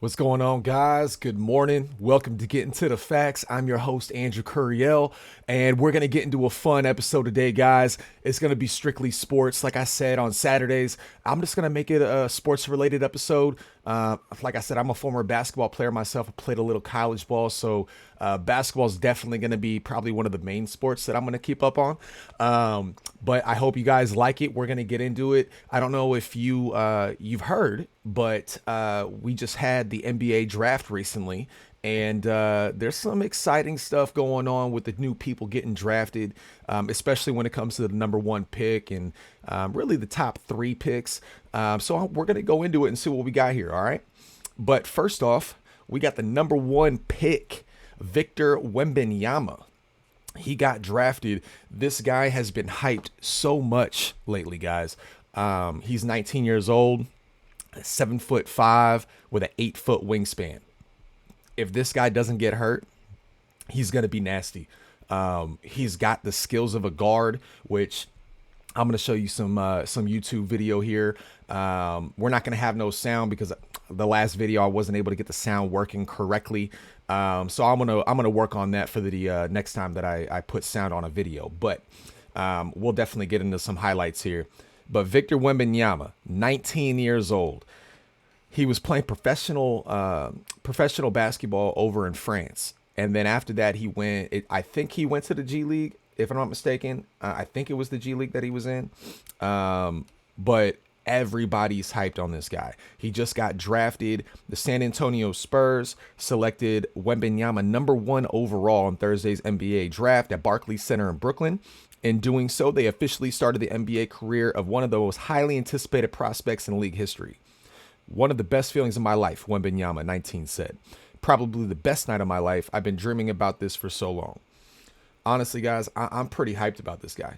What's going on, guys? Good morning. Welcome to Getting to the Facts. I'm your host, Andrew Curiel, and we're going to get into a fun episode today, guys. It's going to be strictly sports. Like I said, on Saturdays, I'm just going to make it a sports related episode. Like I said, I'm a former basketball player myself. I played a little college ball, so basketball is definitely going to be probably one of the main sports that I'm going to keep up on. But I hope you guys like it. We're going to get into it. I don't know if you've heard, but we just had the NBA draft recently, and there's some exciting stuff going on with the new people getting drafted, especially when it comes to the number one pick and really the top three picks. So we're going to go into it and see what we got here, all right? But first off, we got the number one pick, Victor Wembanyama. He got drafted. This guy has been hyped so much lately, guys. He's 19 years old, 7'5" with an 8-foot wingspan. If this guy doesn't get hurt, he's gonna be nasty. He's got the skills of a guard, which I'm gonna show you some YouTube video here. We're not gonna have no sound because the last video I wasn't able to get the sound working correctly. So I'm gonna work on that for the next time that I put sound on a video. But we'll definitely get into some highlights here. But Victor Wembanyama, 19 years old. He was playing professional basketball over in France, and then after that he went. I think he went to the G League, if I'm not mistaken. I think it was the G League that he was in. But everybody's hyped on this guy. He just got drafted. The San Antonio Spurs selected Wembanyama number one overall in Thursday's NBA draft at Barclays Center in Brooklyn. In doing so, they officially started the NBA career of one of the most highly anticipated prospects in league history. One of the best feelings of my life, Wembanyama, 19, said. Probably the best night of my life. I've been dreaming about this for so long. Honestly, guys, I'm pretty hyped about this guy.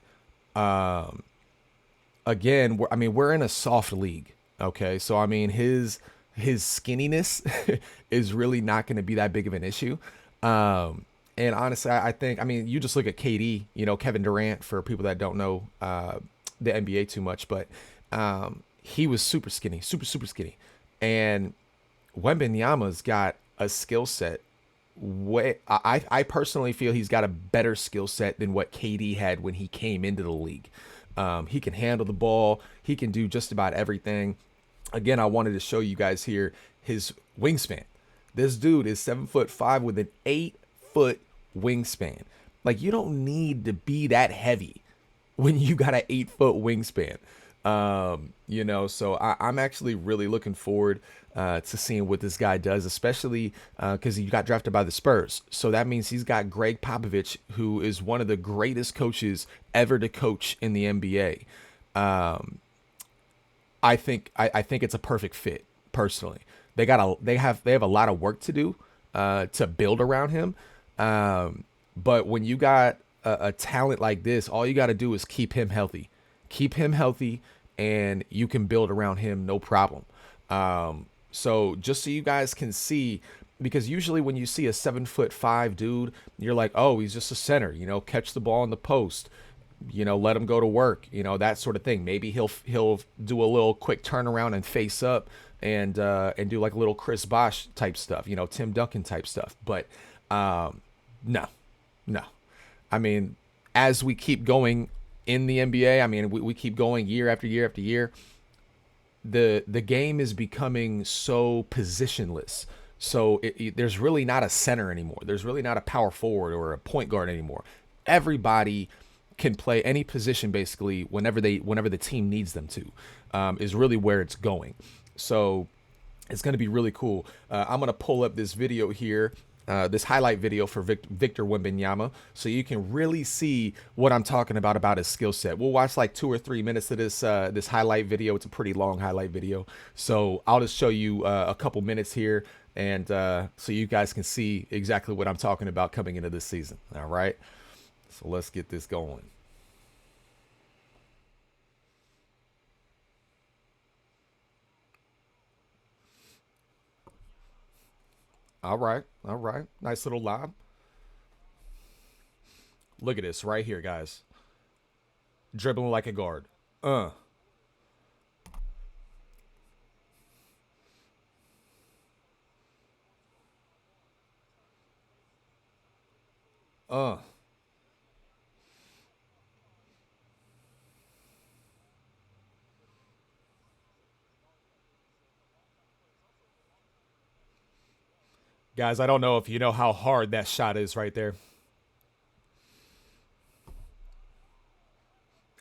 Again, we're in a soft league. Okay, so I mean, his skinniness is really not going to be that big of an issue. And honestly, I think, I mean, you just look at KD, Kevin Durant, for people that don't know the NBA too much, but he was super skinny, super skinny. And Wembanyama's got a skill set. I personally feel he's got a better skill set than what KD had when he came into the league. He can handle the ball. He can do just about everything. Again, I wanted to show you guys here his wingspan. This dude is 7'5" with an 8-foot wingspan. Like, you don't need to be that heavy when you got an 8-foot wingspan. So I'm actually really looking forward to seeing what this guy does, especially because he got drafted by the Spurs. So that means he's got Greg Popovich, who is one of the greatest coaches ever to coach in the NBA. I think it's a perfect fit. Personally, they have a lot of work to do to build around him. But when you got a talent like this, all you got to do is keep him healthy. Keep him healthy, and you can build around him, no problem. So just so you guys can see, because usually when you see a 7'5" dude, you're like, oh, he's just a center, catch the ball in the post, let him go to work, that sort of thing. Maybe he'll do a little quick turnaround and face up and do like a little Chris Bosh type stuff, Tim Duncan type stuff. But no. I mean, as we keep going in the NBA, I mean, we keep going year after year after year. The game is becoming so positionless. So there's really not a center anymore. There's really not a power forward or a point guard anymore. Everybody can play any position basically whenever the team needs them to. Is really where it's going. So it's going to be really cool. I'm going to pull up this video here. This highlight video for Victor Wembanyama, so you can really see what I'm talking about his skill set. We'll watch like 2 or 3 minutes of this highlight video. It's a pretty long highlight video, so I'll just show you a couple minutes here, and so you guys can see exactly what I'm talking about coming into this season. All right, so let's get this going. All right, nice little lob. Look at this right here, guys. Dribbling like a guard. Uh, Uh, Guys, I don't know if you know how hard that shot is right there.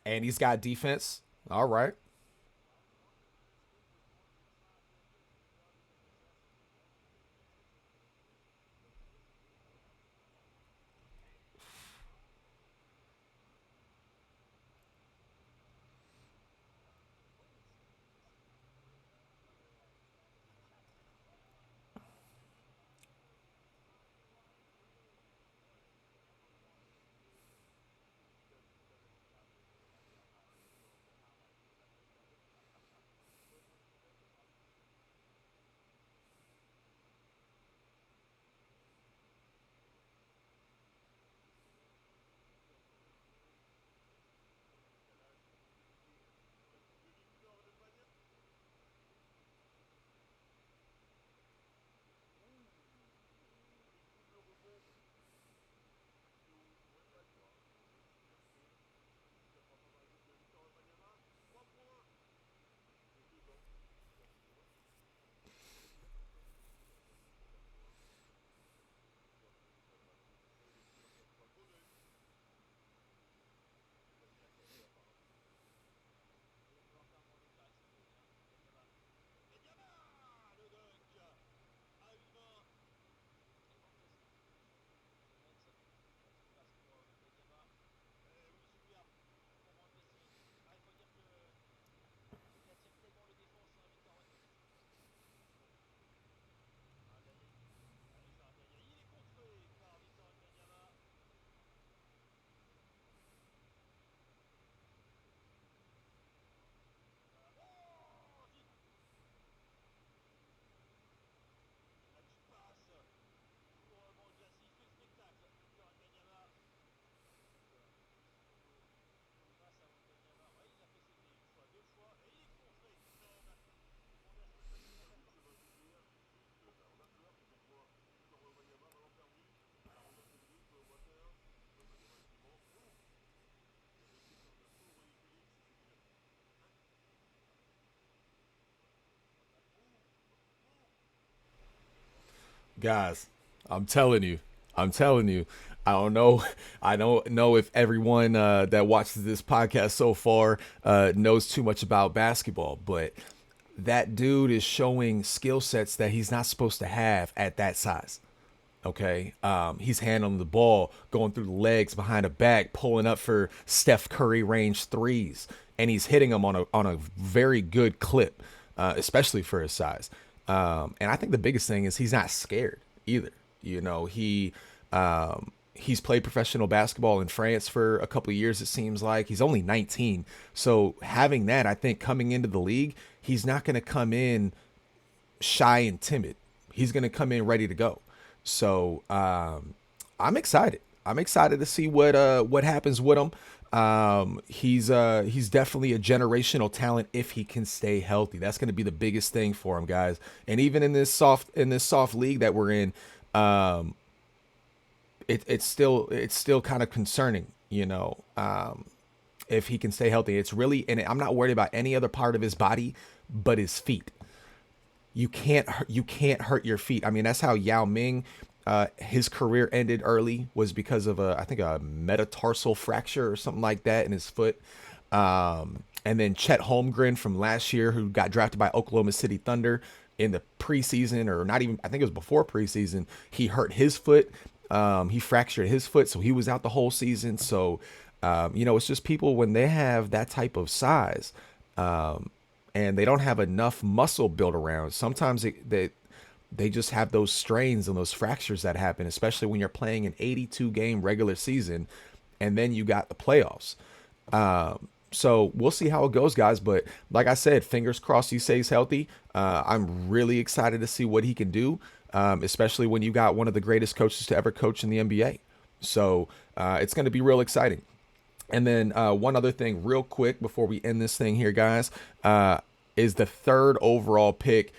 And he's got defense. All right. Guys, I'm telling you, I'm telling you. I don't know. I don't know if everyone that watches this podcast so far knows too much about basketball, but that dude is showing skill sets that he's not supposed to have at that size. Okay, he's handling the ball, going through the legs, behind the back, pulling up for Steph Curry range threes, and he's hitting them on a very good clip, especially for his size. And I think the biggest thing is he's not scared either. You know, he's played professional basketball in France for a couple of years. It seems like he's only 19, so having that, I think coming into the league, he's not going to come in shy and timid. He's going to come in ready to go. So I'm excited. I'm excited to see what happens with him. He's definitely a generational talent if he can stay healthy. That's going to be the biggest thing for him, guys. And even in this soft league that we're in, um, it's still kind of concerning, you know. If he can stay healthy, it's really, and I'm not worried about any other part of his body, but his feet. You can't hurt your feet. I mean, that's how Yao Ming, his career ended early was because of I think a metatarsal fracture or something like that in his foot. And then Chet Holmgren from last year, who got drafted by Oklahoma City Thunder in the preseason, or not even, I think it was before preseason, he hurt his foot. He fractured his foot, so he was out the whole season. So, you know, it's just people when they have that type of size. And they don't have enough muscle built around. Sometimes they just have those strains and those fractures that happen, especially when you're playing an 82 game regular season, and then you got the playoffs. So we'll see how it goes, guys. But like I said, fingers crossed he stays healthy. I'm really excited to see what he can do, especially when you got one of the greatest coaches to ever coach in the NBA. So it's going to be real exciting. And then one other thing, real quick, before we end this thing here, guys, is the third overall pick,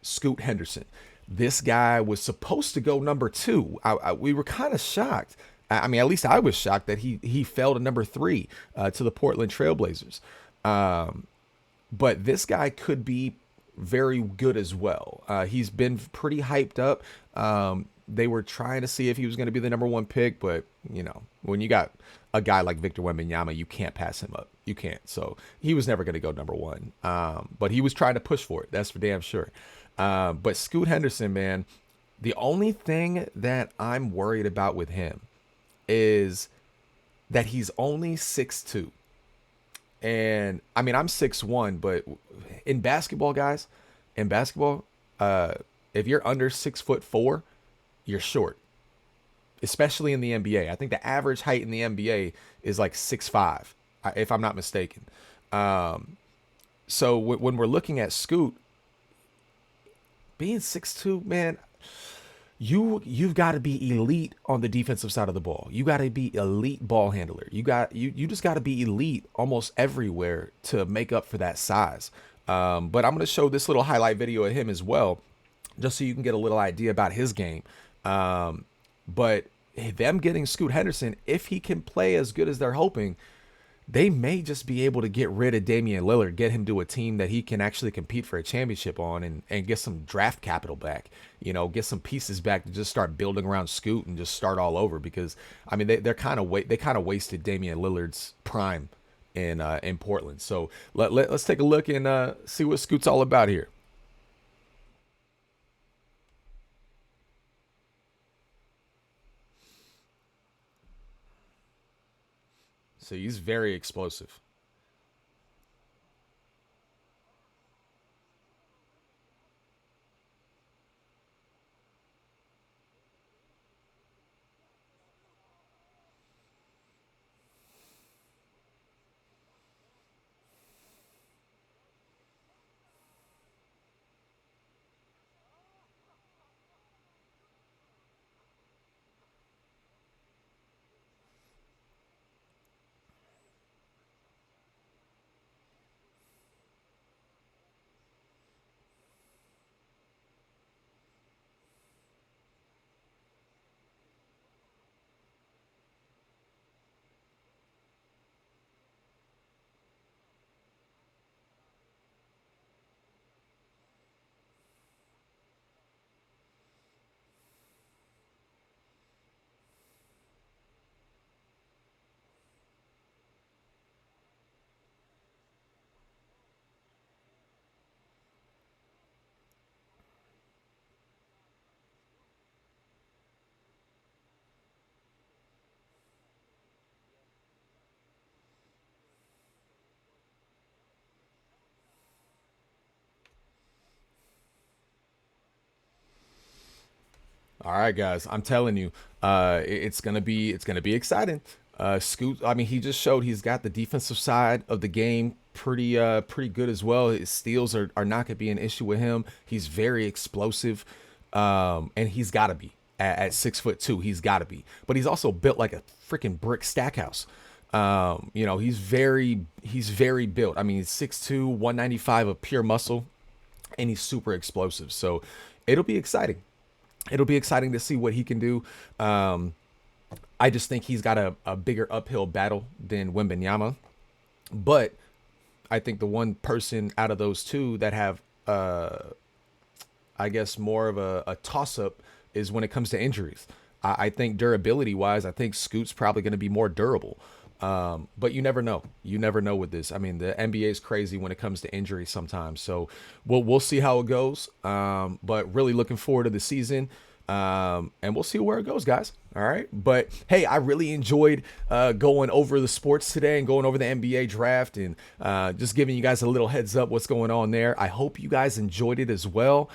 Scoot Henderson. This guy was supposed to go number two. We were kind of shocked I mean, at least I was shocked that he fell to number 3 to the Portland Trailblazers. But this guy could be very good as well. He's been pretty hyped up. They were trying to see if he was going to be the number 1 pick, but you know, when you got a guy like Victor Wembanyama, you can't pass him up. You can't. So he was never going to go number 1. But he was trying to push for it. That's for damn sure. But Scoot Henderson, man, the only thing that I'm worried about with him is that he's only 6'2". And I mean, I'm 6'1", but in basketball, guys, in basketball, if you're under 6'4", you're short, especially in the NBA. I think the average height in the NBA is like 6'5", if I'm not mistaken. So when we're looking at Scoot being 6'2", man, you've got to be elite on the defensive side of the ball. You got to be elite ball handler. You just got to be elite almost everywhere to make up for that size. But I'm going to show this little highlight video of him as well, just so you can get a little idea about his game. But them getting Scoot Henderson, if he can play as good as they're hoping, they may just be able to get rid of Damian Lillard, get him to a team that he can actually compete for a championship on, and get some draft capital back, you know, get some pieces back to just start building around Scoot and just start all over. Because I mean, they kind of wasted Damian Lillard's prime in Portland. So let's take a look and see what Scoot's all about here. So he's very explosive. All right, guys, I'm telling you, it's gonna be exciting. Scoot, I mean, he just showed he's got the defensive side of the game pretty good as well. His steals are not gonna be an issue with him. He's very explosive, and he's got to be at 6'2". He's got to be, but he's also built like a freaking brick stack house. You know, he's very built. I mean, he's 6'2", 195 of pure muscle, and he's super explosive. So it'll be exciting. It'll be exciting to see what he can do. I just think he's got a bigger uphill battle than Wembanyama. But I think the one person out of those two that have, I guess, more of a toss-up is when it comes to injuries. I think durability-wise, I think Scoot's probably going to be more durable. But you never know. You never know with this. I mean, the NBA is crazy when it comes to injuries sometimes. So we'll see how it goes. But really looking forward to the season. And we'll see where it goes, guys. All right. But hey, I really enjoyed going over the sports today and going over the NBA draft and just giving you guys a little heads up what's going on there. I hope you guys enjoyed it as well.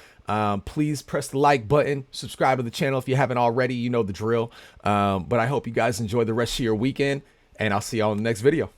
Please press the like button, subscribe to the channel if you haven't already. You know the drill. But I hope you guys enjoy the rest of your weekend, and I'll see y'all in the next video.